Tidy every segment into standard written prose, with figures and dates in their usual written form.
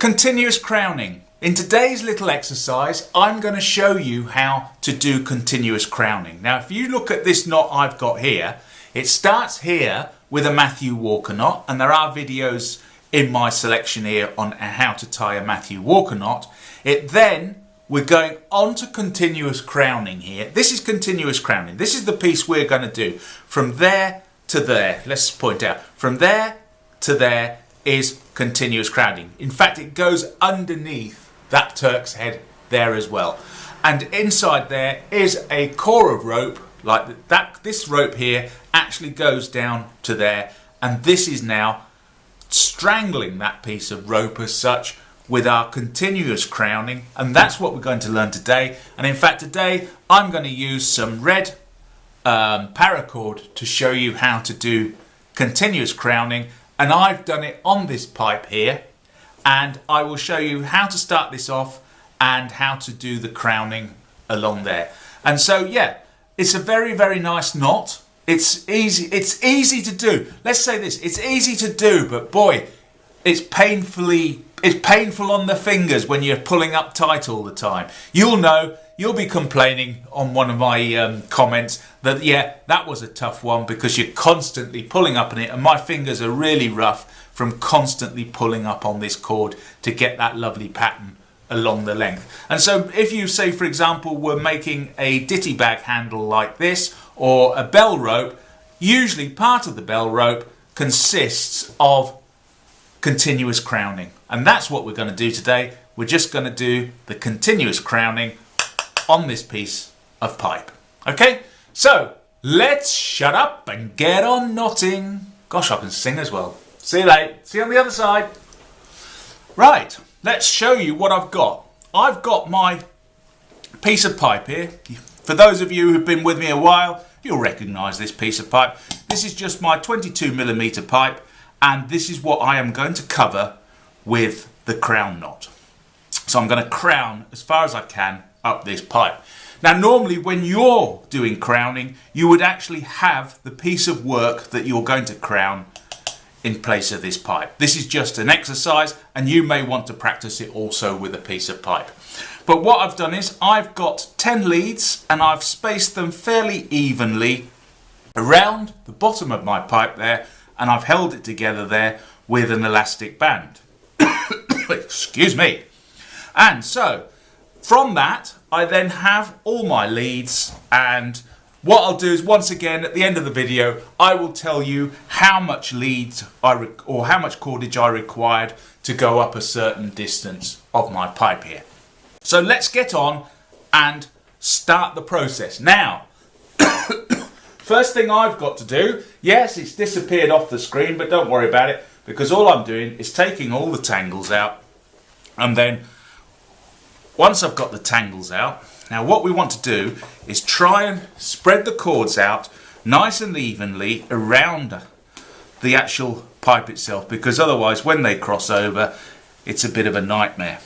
Continuous crowning. In today's little exercise, I'm going to show you how to do continuous crowning. Now, if you look at this knot I've got here, it starts here with a Matthew Walker knot, and there are videos in my selection here on how to tie a Matthew Walker knot. We're going on to continuous crowning here. This is continuous crowning. This is the piece we're going to do from there to there. Let's point out, from there to there is continuous crowning. In fact, it goes underneath that Turk's head there as well. And inside there is a core of rope like that. This rope here actually goes down to there, and this is now strangling that piece of rope as such with our continuous crowning, and that's what we're going to learn today. And in fact, today I'm going to use some red paracord to show you how to do continuous crowning, and I've done it on this pipe here, and I will show you how to start this off and how to do the crowning along there. And so yeah, it's a very, very nice knot. It's easy to do. Let's say this, it's easy to do, but boy, it's painful on the fingers when you're pulling up tight all the time. You'll be complaining on one of my comments that, yeah, that was a tough one because you're constantly pulling up on it, and my fingers are really rough from constantly pulling up on this cord to get that lovely pattern along the length. And so if you say, for example, we're making a ditty bag handle like this, or a bell rope, usually part of the bell rope consists of continuous crowning, and that's what we're going to do today. We're just going to do the continuous crowning on this piece of pipe. Okay, so let's shut up and get on knotting. Gosh, I can sing as well. See you later. See you on the other side. Right, let's show you what I've got. I've got my piece of pipe here. For those of you who've been with me a while, you'll recognise this piece of pipe. This is just my 22mm pipe, and this is what I am going to cover with the crown knot. So I'm going to crown as far as I can up this pipe. Now normally when you're doing crowning, you would actually have the piece of work that you're going to crown in place of this pipe. This is just an exercise, and you may want to practice it also with a piece of pipe. But what I've done is I've got 10 leads, and I've spaced them fairly evenly around the bottom of my pipe there, and I've held it together there with an elastic band. Excuse me. And so from that I then have all my leads, and what I'll do is, once again at the end of the video, I will tell you how much leads or how much cordage I required to go up a certain distance of my pipe here. So let's get on and start the process. Now, first thing I've got to do, yes, it's disappeared off the screen, but don't worry about it, because all I'm doing is taking all the tangles out, and then once I've got the tangles out, now what we want to do is try and spread the cords out nice and evenly around the actual pipe itself, because otherwise when they cross over, it's a bit of a nightmare,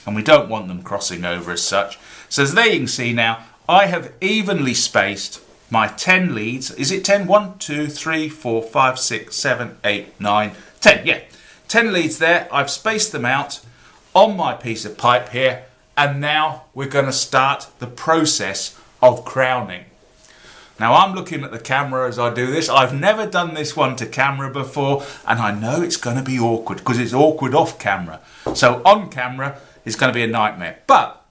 and we don't want them crossing over as such. So as there you can see now, I have evenly spaced my 10 leads. Is it 10? 1, 2, 3, 4, 5, 6, 7, 8, 9, 10. Yeah, 10 leads there. I've spaced them out on my piece of pipe here, and now we're going to start the process of crowning. Now I'm looking at the camera as I do this. I've never done this one to camera before, and I know it's going to be awkward because it's awkward off camera. So on camera it's going to be a nightmare. But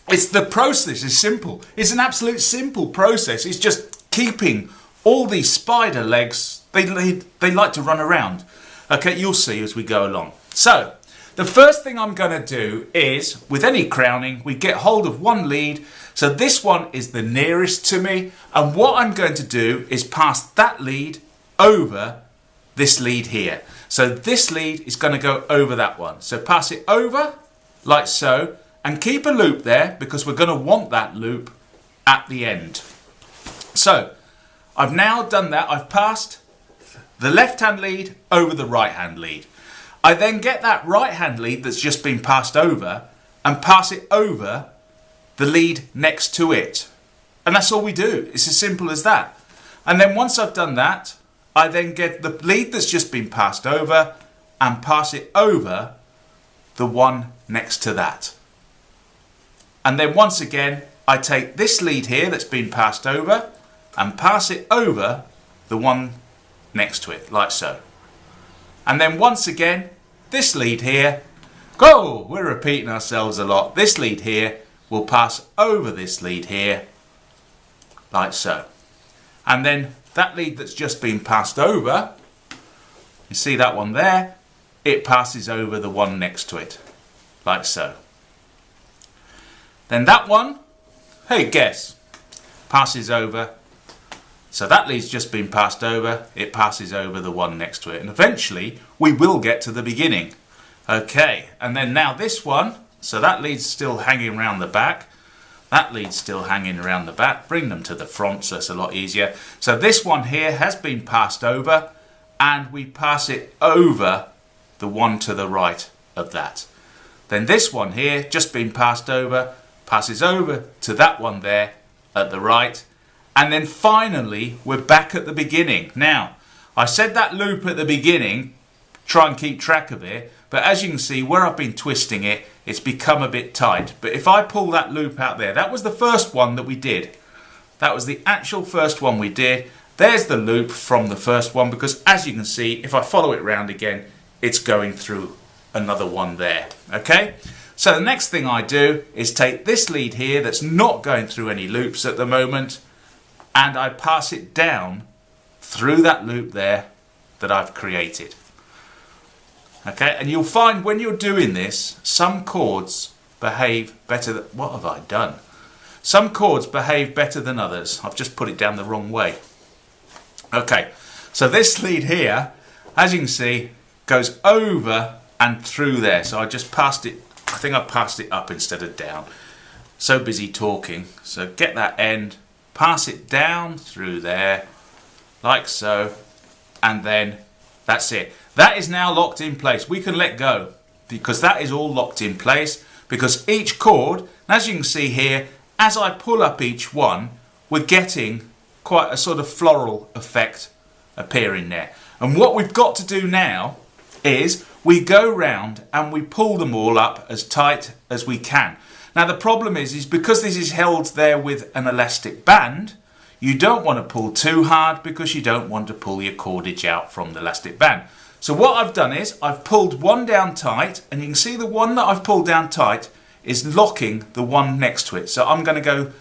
the process is simple. It's an absolute simple process. It's just keeping all these spider legs, they like to run around. Okay, you'll see as we go along. So the first thing I'm going to do is, with any crowning, we get hold of one lead. So this one is the nearest to me, and what I'm going to do is pass that lead over this lead here. So this lead is going to go over that one. So pass it over like so, and keep a loop there because we're going to want that loop at the end. So I've now done that. I've passed the left hand lead over the right hand lead. I then get that right hand lead that's just been passed over and pass it over the lead next to it. And that's all we do. It's as simple as that. And then once I've done that, I then get the lead that's just been passed over and pass it over the one next to that. And then once again, I take this lead here that's been passed over and pass it over the one next to it, like so. And then once again, this lead here, we're repeating ourselves a lot. This lead here will pass over this lead here, like so. And then that lead that's just been passed over, you see that one there, it passes over the one next to it, like so. Then that one, hey guess, passes over. So that lead's just been passed over, it passes over the one next to it. And eventually we will get to the beginning. Okay, and then now this one, so that lead's still hanging around the back. That lead's still hanging around the back. Bring them to the front so it's a lot easier. So this one here has been passed over and we pass it over the one to the right of that. Then this one here, just been passed over, passes over to that one there at the right. And then finally, we're back at the beginning. Now, I said that loop at the beginning, try and keep track of it. But as you can see, where I've been twisting it, it's become a bit tight. But if I pull that loop out there, that was the first one that we did. That was the actual first one we did. There's the loop from the first one, because as you can see, if I follow it round again, it's going through another one there. Okay? So the next thing I do is take this lead here that's not going through any loops at the moment, and I pass it down through that loop there that I've created. Okay, and you'll find when you're doing this, some chords behave better than... What have I done? Some chords behave better than others. I've just put it down the wrong way. Okay, so this lead here, as you can see, goes over and through there. So I just passed it, I think I passed it up instead of down. So busy talking. So get that end, pass it down through there, like so, and then that's it. That is now locked in place. We can let go because that is all locked in place, because each chord, as you can see here, as I pull up each one, we're getting quite a sort of floral effect appearing there. And what we've got to do now is we go round and we pull them all up as tight as we can. Now the problem is because this is held there with an elastic band, you don't want to pull too hard because you don't want to pull your cordage out from the elastic band. So what I've done is I've pulled one down tight, and you can see the one that I've pulled down tight is locking the one next to it. So I'm going to go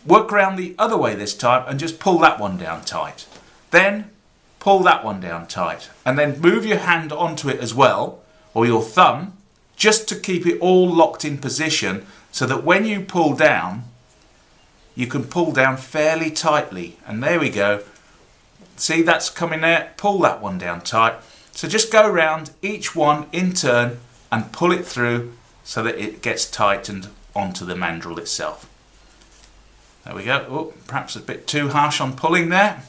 work around the other way this time and just pull that one down tight. Then pull that one down tight, and then move your hand onto it as well, or your thumb, just to keep it all locked in position so that when you pull down, you can pull down fairly tightly. And there we go. See, that's coming there. Pull that one down tight. So just go around each one in turn and pull it through so that it gets tightened onto the mandrel itself. There we go. Oh, perhaps a bit too harsh on pulling there.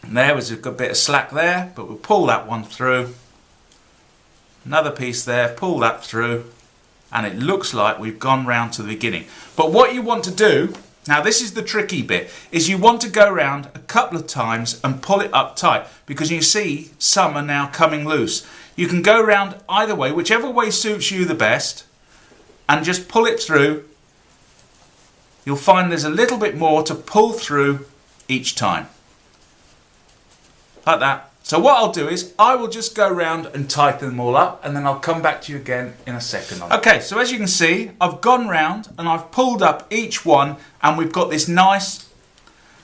And there was a good bit of slack there, but we'll pull that one through. Another piece there, pull that through, and it looks like we've gone round to the beginning. But what you want to do, now this is the tricky bit, is you want to go around a couple of times and pull it up tight, because you see some are now coming loose. You can go around either way, whichever way suits you the best, and just pull it through. You'll find there's a little bit more to pull through each time. Like that. So what I'll do is I will just go around and tighten them all up, and then I'll come back to you again in a second. Okay, so as you can see, I've gone round and I've pulled up each one, and we've got this nice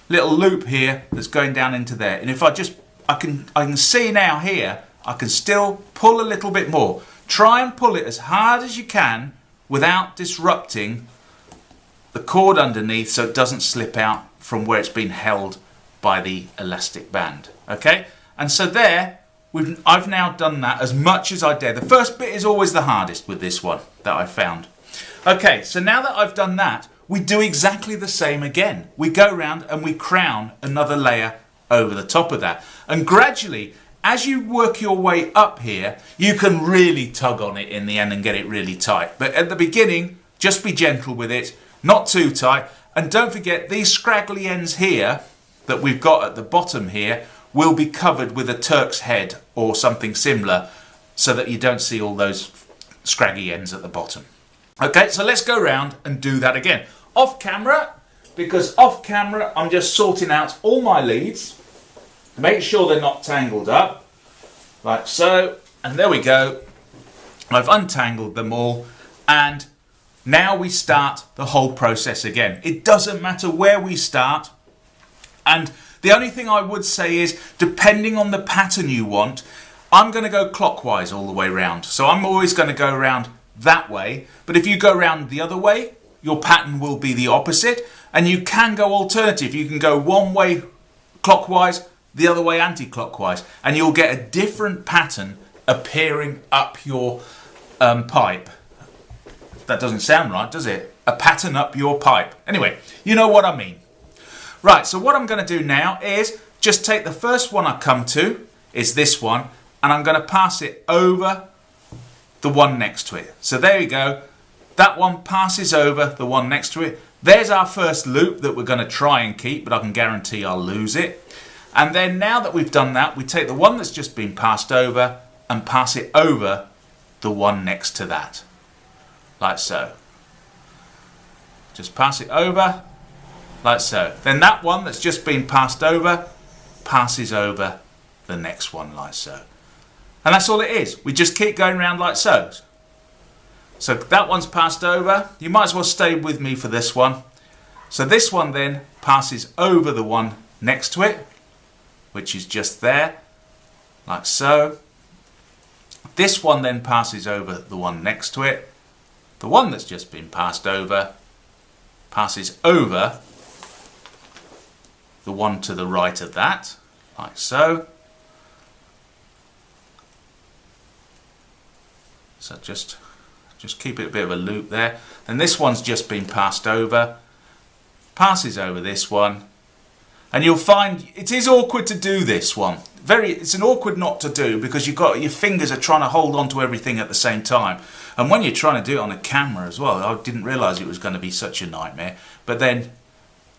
little loop here that's going down into there. And if I can see now here, I can still pull a little bit more. Try and pull it as hard as you can without disrupting the cord underneath, so it doesn't slip out from where it's been held by the elastic band. Okay, and so there I've now done that as much as I dare. The first bit is always the hardest with this one that I found. Okay, so now that I've done that, we do exactly the same again. We go around and we crown another layer over the top of that, and gradually as you work your way up here, you can really tug on it in the end and get it really tight. But at the beginning, just be gentle with it, not too tight. And don't forget, these scraggly ends here that we've got at the bottom here will be covered with a Turk's head or something similar, so that you don't see all those scraggy ends at the bottom. Okay, so let's go around and do that again. Off camera, because off camera I'm just sorting out all my leads. Make sure they're not tangled up, like so, and there we go. I've untangled them all, and now we start the whole process again. It doesn't matter where we start, and the only thing I would say is, depending on the pattern you want, I'm going to go clockwise all the way round. So I'm always going to go around that way, but if you go around the other way, your pattern will be the opposite, and you can go alternative. You can go one way clockwise, the other way anti-clockwise, and you'll get a different pattern appearing up your pipe. That doesn't sound right, does it? A pattern up your pipe. Anyway, you know what I mean. Right, so what I'm going to do now is just take the first one I come to, is this one, and I'm going to pass it over the one next to it. So there you go. That one passes over the one next to it. There's our first loop that we're going to try and keep, but I can guarantee I'll lose it. And then now that we've done that, we take the one that's just been passed over and pass it over the one next to that. Like so. Just pass it over, like so. Then that one that's just been passed over passes over the next one, like so. And that's all it is. We just keep going around like so. So that one's passed over. You might as well stay with me for this one. So this one then passes over the one next to it, which is just there, like so. This one then passes over the one next to it. The one that's just been passed over passes over the one to the right of that, like so. So just keep it a bit of a loop there. Then this one's just been passed over, passes over this one, and you'll find it is awkward to do this one. It's an awkward knot to do because your fingers are trying to hold on to everything at the same time. And when you're trying to do it on a camera as well, I didn't realise it was going to be such a nightmare. But then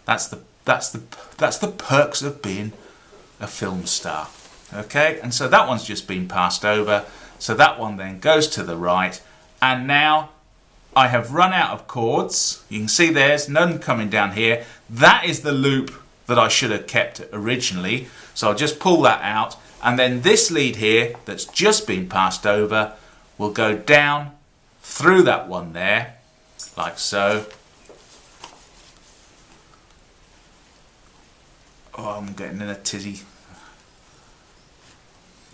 that's the perks of being a film star. Okay, and so that one's just been passed over. So that one then goes to the right, and now I have run out of cords. You can see there's none coming down here. That is the loop that I should have kept originally. So I'll just pull that out, and then this lead here that's just been passed over will go down through that one there, like so. Oh, I'm getting in a tizzy.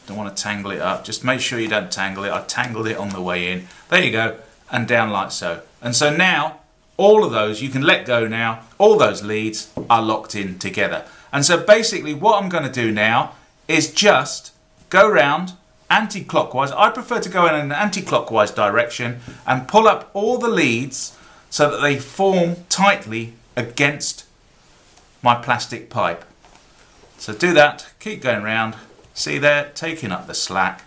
Don't want to tangle it up. Just make sure you don't tangle it. I tangled it on the way in. There you go. And down like so. And so now, all of those, you can let go now. All those leads are locked in together. And so basically what I'm going to do now is just go round anti-clockwise. I prefer to go in an anti-clockwise direction and pull up all the leads so that they form tightly against my plastic pipe. So do that. Keep going round. See there, taking up the slack.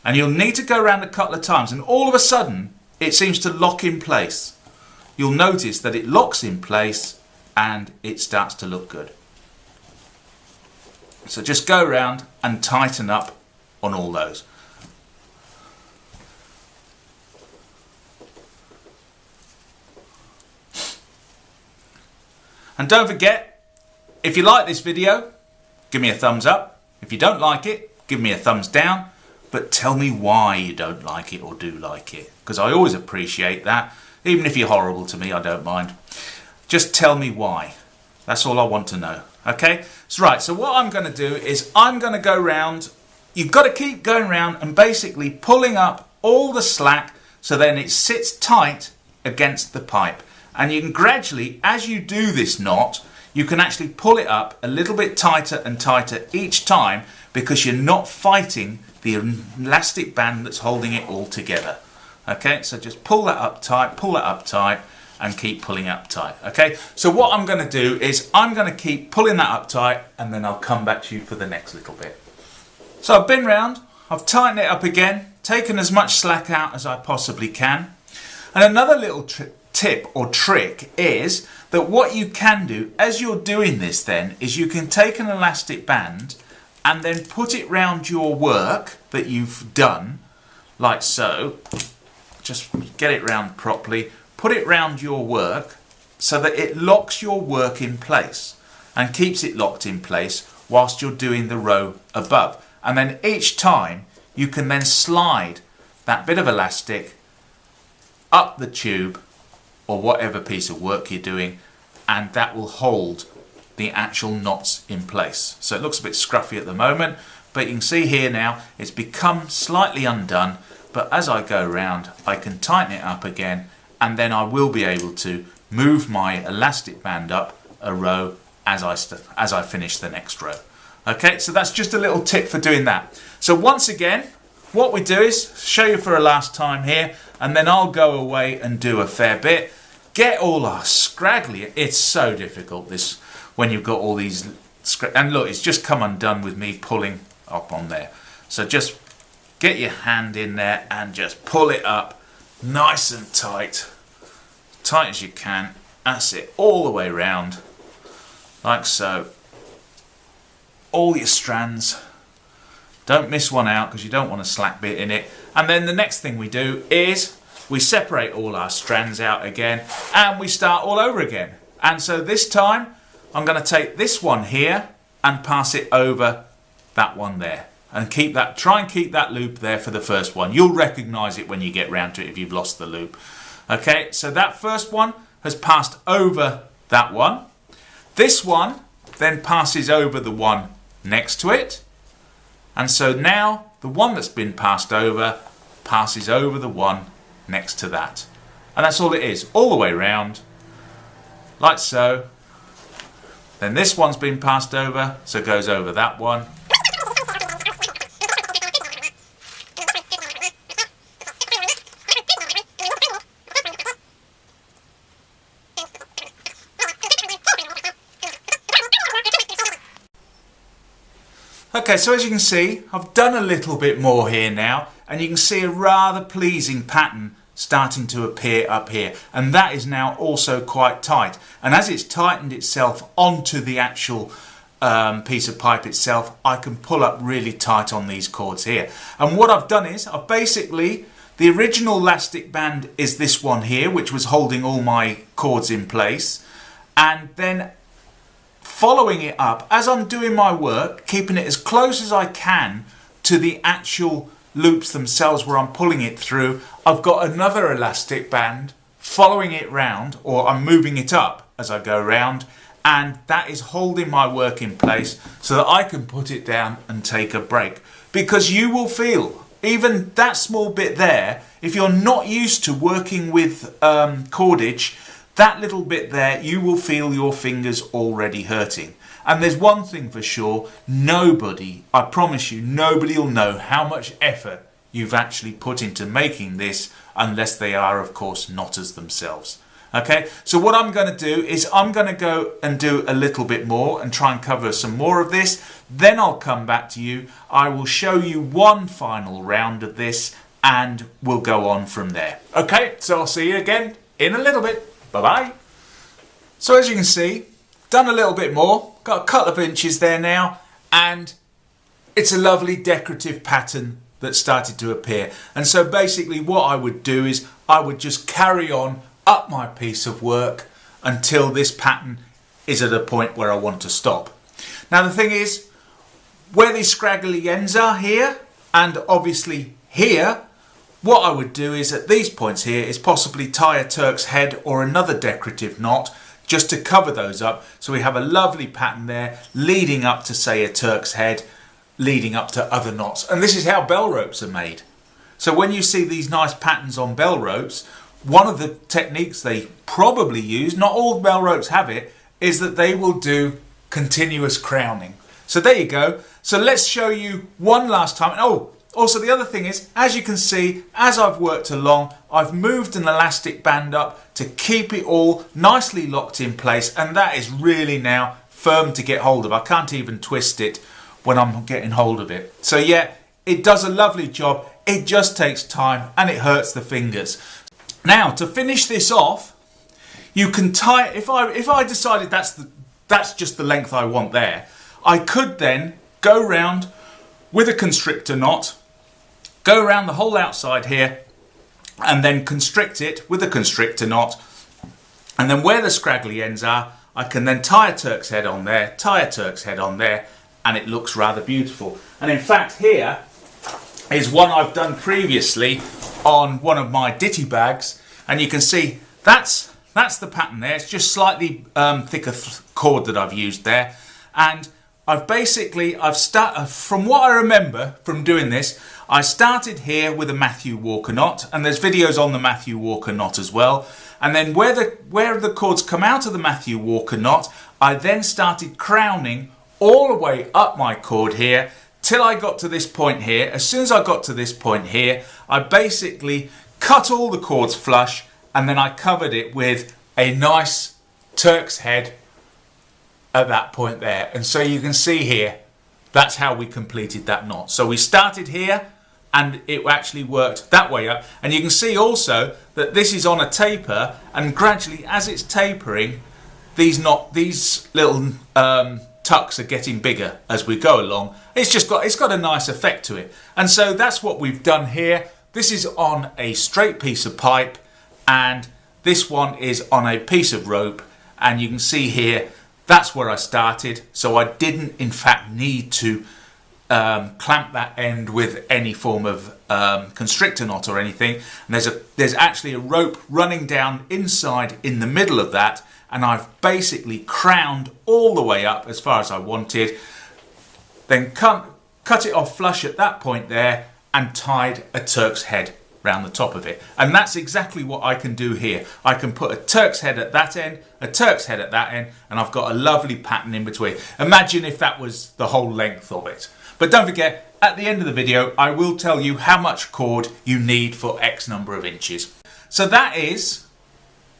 And you'll need to go around a couple of times, and all of a sudden it seems to lock in place. You'll notice that it locks in place and it starts to look good. So just go around and tighten up on all those. And don't forget, if you like this video, give me a thumbs up. If you don't like it, give me a thumbs down, but tell me why you don't like it or do like it, because I always appreciate that. Even if you're horrible to me, I don't mind. Just tell me why. That's all I want to know. Okay? So right, so what I'm going to do is I'm going to go round. You've got to keep going round and basically pulling up all the slack so then it sits tight against the pipe. And you can gradually, as you do this knot, you can actually pull it up a little bit tighter and tighter each time because you're not fighting the elastic band that's holding it all together. Okay, so just pull that up tight, and keep pulling up tight. Okay, so what I'm going to do is I'm going to keep pulling that up tight, and then I'll come back to you for the next little bit. So I've been round, I've tightened it up again, taken as much slack out as I possibly can. And another little tip or trick is that what you can do as you're doing this then is you can take an elastic band and then put it round your work that you've done, like so. Just get it round properly, put it round your work so that it locks your work in place and keeps it locked in place whilst you're doing the row above. And then each time you can then slide that bit of elastic up the tube or whatever piece of work you're doing, and that will hold the actual knots in place. So it looks a bit scruffy at the moment, but you can see here now it's become slightly undone, but as I go around I can tighten it up again, and then I will be able to move my elastic band up a row as I finish the next row. Okay, so that's just a little tip for doing that. So once again, what we do is show you for a last time here, and then I'll go away and do a fair bit. Get all our scraggly, it's so difficult this when you've got all these, and look, it's just come undone with me pulling up on there. So just get your hand in there and just pull it up nice and tight as you can. That's it, all the way round, like so. All your strands. Don't miss one out because you don't want a slack bit in it. And then the next thing we do is we separate all our strands out again and we start all over again. And so this time I'm going to take this one here and pass it over that one there, and keep that, try and keep that loop there for the first one. You'll recognize it when you get round to it if you've lost the loop. Okay, so that first one has passed over that one. This one then passes over the one next to it, and so now the one that's been passed over passes over the one next to that, and that's all it is, all the way round, like so. Then this one's been passed over, so it goes over that one. Okay, so as you can see, I've done a little bit more here now, and you can see a rather pleasing pattern starting to appear up here, and that is now also quite tight. And as it's tightened itself onto the actual piece of pipe itself, I can pull up really tight on these cords here. And what I've done is, I've basically, the original elastic band is this one here, which was holding all my cords in place, and then following it up as I'm doing my work, keeping it as close as I can to the actual loops themselves where I'm pulling it through. I've got another elastic band following it round, or I'm moving it up as I go round, and that is holding my work in place so that I can put it down and take a break. Because you will feel, even that small bit there, if you're not used to working with cordage, that little bit there, you will feel your fingers already hurting. And there's one thing for sure, nobody, I promise you, nobody will know how much effort you've actually put into making this unless they are, of course, knotters themselves. Okay, so what I'm going to do is I'm going to go and do a little bit more and try and cover some more of this. Then I'll come back to you. I will show you one final round of this and we'll go on from there. Okay, so I'll see you again in a little bit. Bye-bye. So as you can see, done a little bit more, got a couple of inches there now, and it's a lovely decorative pattern that started to appear. And so basically what I would do is I would just carry on up my piece of work until this pattern is at a point where I want to stop. Now the thing is, where these scraggly ends are here, and obviously here, what I would do is at these points here is possibly tie a Turk's head or another decorative knot just to cover those up, so we have a lovely pattern there leading up to, say, a Turk's head, leading up to other knots. And this is how bell ropes are made. So when you see these nice patterns on bell ropes, one of the techniques they probably use, not all bell ropes have it, is that they will do continuous crowning. So there you go. So let's show you one last time. Oh, also the other thing is, as you can see, as I've worked along, I've moved an elastic band up to keep it all nicely locked in place, and that is really now firm to get hold of. I can't even twist it when I'm getting hold of it. So yeah, it does a lovely job. It just takes time and it hurts the fingers. Now to finish this off, you can tie, if I decided that's just the length I want there, I could then go round with a constrictor knot, go around the whole outside here, and then constrict it with a constrictor knot. And then where the scraggly ends are, I can then tie a Turk's head on there, tie a Turk's head on there, and it looks rather beautiful. And in fact, here is one I've done previously on one of my Ditty bags, and you can see that's the pattern there. It's just slightly thicker cord that I've used there, and I've started, from what I remember from doing this, I started here with a Matthew Walker knot, and there's videos on the Matthew Walker knot as well. And then where the cords come out of the Matthew Walker knot, I then started crowning all the way up my cord here till I got to this point here. As soon as I got to this point here, I basically cut all the cords flush, and then I covered it with a nice Turk's head at that point there. And so you can see here, that's how we completed that knot. So we started here, and it actually worked that way up. And you can see also that this is on a taper, and gradually as it's tapering, these little tucks are getting bigger as we go along. It's got a nice effect to it. And so that's what we've done here. This is on a straight piece of pipe, and this one is on a piece of rope. And you can see here, that's where I started. So I didn't in fact need to clamp that end with any form of constrictor knot or anything. And there's actually a rope running down inside in the middle of that, and I've basically crowned all the way up as far as I wanted, then cut it off flush at that point there, and tied a Turk's head round the top of it. And that's exactly what I can do here. I can put a Turk's head at that end, a Turk's head at that end, and I've got a lovely pattern in between. Imagine if that was the whole length of it. But don't forget, at the end of the video, I will tell you how much cord you need for X number of inches. So that is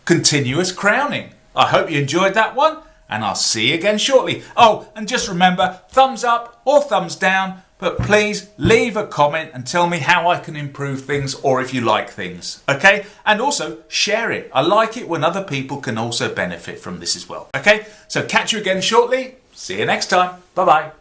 continuous crowning. I hope you enjoyed that one, and I'll see you again shortly. Oh, and just remember, thumbs up or thumbs down, but please leave a comment and tell me how I can improve things, or if you like things, okay? And also share it. I like it when other people can also benefit from this as well, okay? So catch you again shortly. See you next time. Bye-bye.